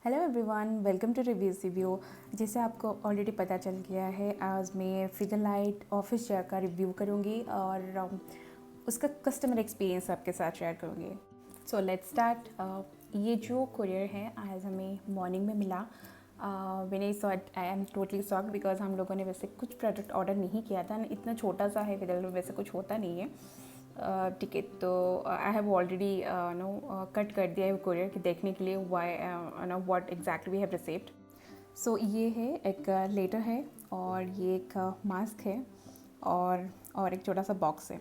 Hello everyone, welcome to reviews review. जैसे आपको already पता चल गया है, आज मैं फिदरलाइट ऑफिस चेयर का रिव्यू करूँगी और उसका कस्टमर एक्सपीरियंस आपके साथ शेयर करूँगी। So let's start. ये जो कुरियर है आज हमें मॉर्निंग में मिला। मैंने thought I am totally shock because हम लोगों ने वैसे कुछ प्रोडक्ट ऑर्डर नहीं किया था। इतना छोटा सा है फिदरलाइट में, वैसे कुछ होता नहीं है। ठीक है, तो आई हैव ऑलरेडी कट कर दिया है कुरियर कि देखने के लिए why know what exactly we have received. So ये है एक लेटर है और ये एक मास्क है और एक छोटा सा बॉक्स है।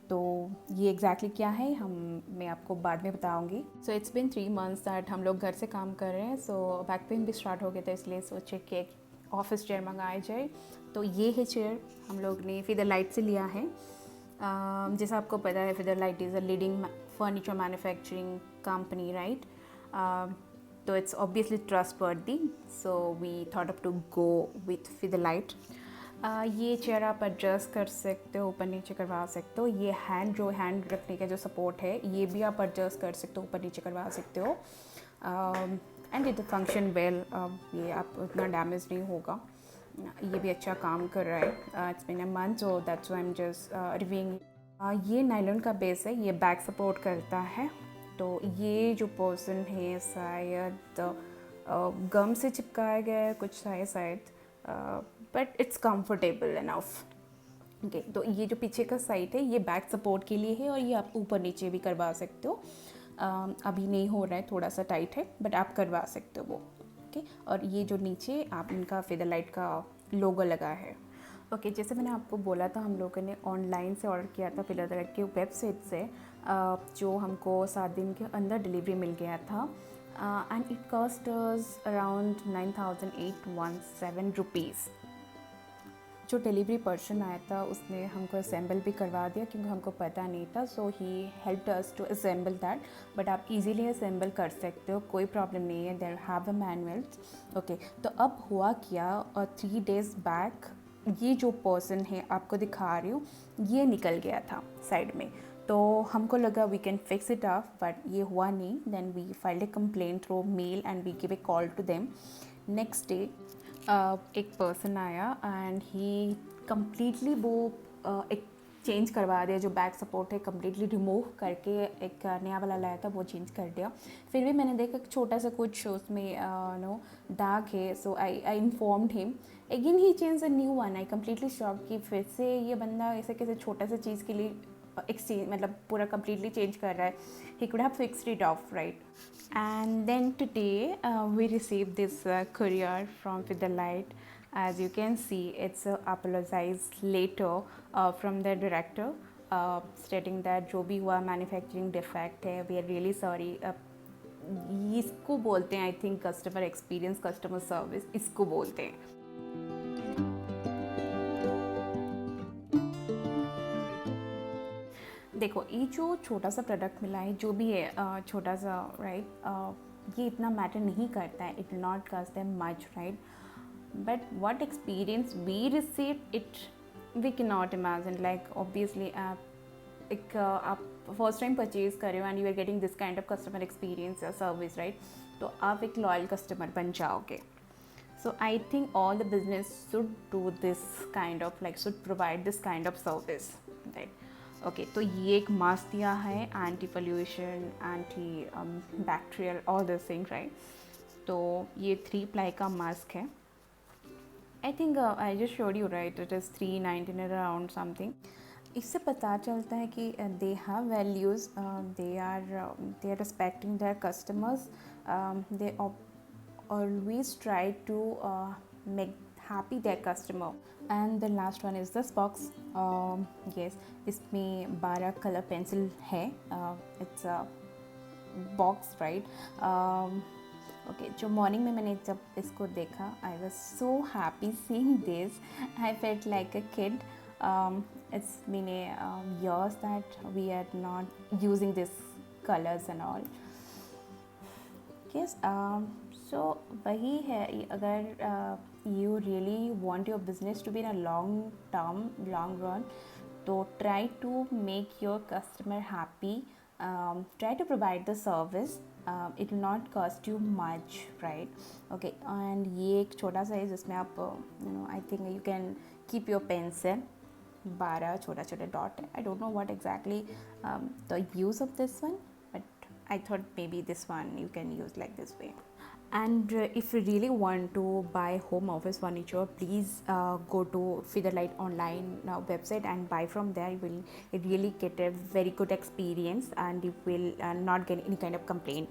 तो ये एग्जैक्टली क्या है मैं आपको बाद में बताऊंगी। So it's been 3 months that हम लोग घर से काम कर रहे हैं। सो बैक पेन भी स्टार्ट हो गया था, इसलिए सोचे कि एक ऑफिस चेयर मंगाया जाए। तो ये है चेयर, हम लोग ने फिदरलाइट से लिया है। जैसा आपको पता है, Featherlite is a leading furniture manufacturing company, right? तो it's obviously trustworthy, so we thought up to go with Featherlite. ये चेयर आप एडजस्ट कर सकते हो, ऊपर नीचे करवा सकते हो। ये हैंड रखने का जो सपोर्ट है, ये भी आप एडजस्ट कर सकते हो, ऊपर नीचे करवा सकते हो। एंड इट फंक्शन वेल, ये आप उतना डैमेज नहीं होगा। ये भी अच्छा काम कर रहा है। It's been a month, so that's why I am just reviewing. ये नायलॉन का बेस है, ये बैक सपोर्ट करता है। तो ये जो पोर्शन है शायद गम से चिपकाया गया है कुछ शायद, but it's comfortable enough. Okay, तो ये जो पीछे का साइड है ये बैक सपोर्ट के लिए है और ये आप ऊपर नीचे भी करवा सकते हो। अभी नहीं हो रहा है, थोड़ा सा टाइट है, बट आप करवा सकते हो वो। ओके, और ये जो नीचे आप इनका फिदरलाइट का लोगो लगा है। ओके, जैसे मैंने आपको बोला था, हम लोगों ने ऑनलाइन से ऑर्डर किया था फिदरलाइट के वेबसाइट से, जो हमको 7 दिन के अंदर डिलीवरी मिल गया था। And it cost around 9,817 rupees. जो डिलीवरी पर्सन आया था उसने हमको असेंबल भी करवा दिया क्योंकि हमको पता नहीं था। So he helped us to assemble that, but आप इजीली असेंबल कर सकते हो, कोई प्रॉब्लम नहीं है। There have a manuals. Okay, तो अब हुआ क्या, 3 days बैक ये जो पर्सन है आपको दिखा रही हूँ, ये निकल गया था साइड में। तो हमको लगा we can fix it off, but ये हुआ नहीं। Then we filed a complaint through mail and we give a call to them. Next day एक पर्सन आया एंड ही कम्प्लीटली वो एक चेंज करवा दिया। जो बैक सपोर्ट है कम्प्लीटली रिमूव करके एक नया वाला लाया था, वो चेंज कर दिया। फिर भी मैंने देखा छोटा सा कुछ उसमें नो दाग है। So I informed him again, he change a new one. I completely shock कि फिर से ये बंदा ऐसे कैसे छोटा सा चीज़ के लिए एक्सचेंज, मतलब पूरा कम्प्लीटली चेंज कर रहा है। He could have fixed it of, right? And then today we received this courier from Fidelite. As you can see, it's a apologized letter from the director, stating that जो भी हुआ manufacturing defect है, we are really sorry. इसको बोलते हैं I think customer experience, customer service इसको बोलते हैं। देखो, ये जो छोटा सा प्रोडक्ट मिला है, जो भी है छोटा सा, राइट, ये इतना मैटर नहीं करता है। It will not cost them much, right? But what experience we receive, it we can not imagine. Like obviously आप फर्स्ट टाइम परचेज कर रहे हो and you are getting this kind of customer experience या service, right? तो आप एक loyal customer बन जाओगे। So I think all the business should do this kind of, like, should provide this kind of service, right? Okay, तो ये एक mask दिया है, anti pollution, anti bacterial, all this thing, right? तो ये 3 ply का मास्क है। I think I just showed you, right? It is 319 around something. इससे पता चलता है कि they have values, they are respecting their customers, दे always try to make happy their customer. And the last one is this box. Yes, इसमें 12 colour pencil है। It's a box, right? Okay, जो morning में मैंने जब इसको देखा, I was so happy seeing this. I felt like a kid. It's been a years that we are not using this colors and all. Yes, so वही है, अगर you really want your business to be in a long term, long run, तो try to make your customer happy, try to provide the service, it will not cost you much, right? Okay, and ये एक छोटा सा है जिसमें आप I think you can keep your pencil. 12 छोटा छोटा डॉट है। I don't know what exactly the use of this one, but I thought maybe this one you can use like this way. And if you really want to buy home office furniture, please go to Featherlight online website and buy from there. You will really get a very good experience and you will not get any kind of complaint.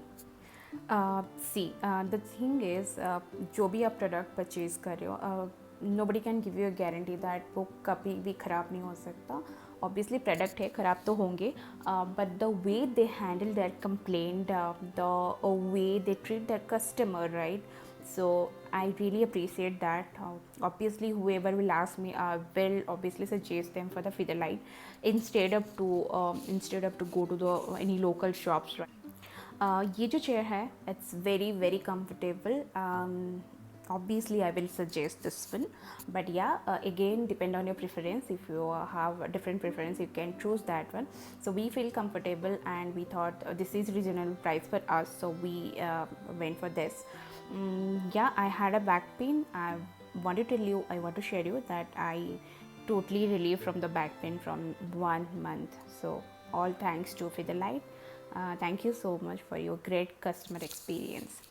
See, the thing is, जो भी आप product purchase कर रहे हो, nobody can give you a guarantee that वो कभी भी ख़राब नहीं हो सकता. Obviously प्रोडक्ट है, ख़राब तो होंगे, but the way they handle their complaint, the way they treat their customer, right? So I really appreciate that. Obviously whoever will ask me, I will obviously suggest them for the Featherlight instead of to go to the any local shops, right? ये जो chair है, it's very very comfortable. Obviously I will suggest this one, but yeah, again depend on your preference. If you have a different preference, you can choose that one. So we feel comfortable and we thought this is reasonable price for us, so we went for this. Yeah, I had a back pain. I want to share you that I totally relieved from the back pain from 1 month. So all thanks to Featherlight. Thank you so much for your great customer experience.